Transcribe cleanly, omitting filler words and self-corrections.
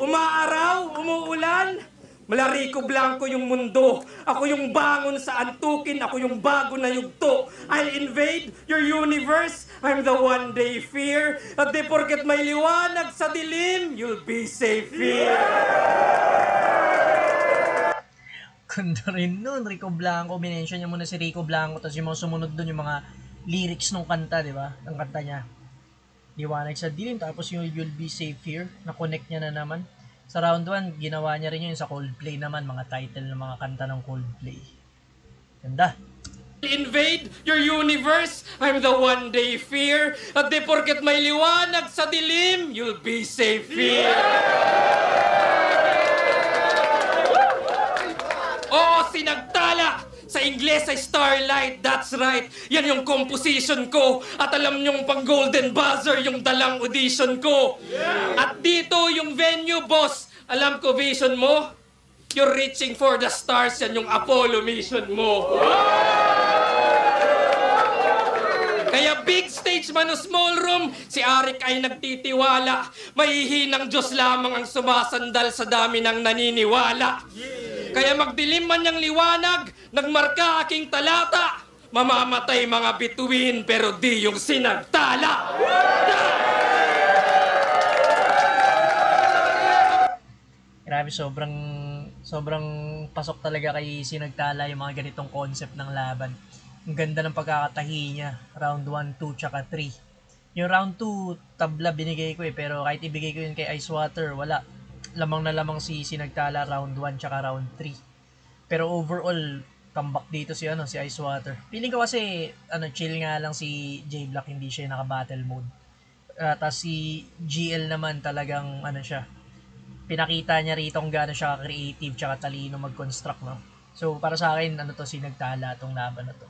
Umaaraw, umuulan, mala Rico Blanco yung mundo. Ako yung bangon sa antukin, ako yung bago na yugto. I'll invade your universe, I'm the one they fear. At di porket may liwanag sa dilim, you'll be safe here. Ganda rin nun, Rico Blanco. Minention niya muna si Rico Blanco, tapos yung mga sumunod dun, yung mga lyrics ng kanta, di ba? Ang kanta niya. Liwanag sa dilim, tapos yung You'll Be Safe Here, na-connect niya na naman. Sa round 1, ginawa niya rin yun sa Coldplay naman, mga title ng mga kanta ng Coldplay. Ganda. Invade your universe, I'm the one they fear. At di porket may liwanag sa dilim, you'll be safe here. Oo, sinagtala! Sa Ingles ay Starlight, that's right. Yan yung composition ko. At alam nyong pang Golden Buzzer yung dalang audition ko. At dito yung venue, boss. Alam ko vision mo? You're reaching for the stars, yan yung Apollo mission mo. Kaya big stage man o small room, si Arik ay nagtitiwala. Mahihinang Diyos lamang ang sumasandal sa dami ng naniniwala. Kaya magdilim man niyang liwanag, nagmarka aking talata. Mamamatay mga bituin, pero di yung sinagtala. Grabe, sobrang pasok talaga kay Sinagtala yung mga ganitong concept ng laban. Ang ganda ng pagkakatahi niya. Round 1, 2, tsaka 3. Yung round 2, tabla binigay ko pero kahit ibigay ko yun kay Icewater, wala. Lamang na lamang si Sinagtala round 1 tsaka round 3. Pero overall, comeback dito si Icewater. Feeling ko kasi chill nga lang si J Black, hindi siya naka-battle mode. Tapos si GL naman talagang siya. Pinakita niya rito kung gaano siya creative tsaka talino mag-construct, no. So para sa akin Sinagtala tong laban na to.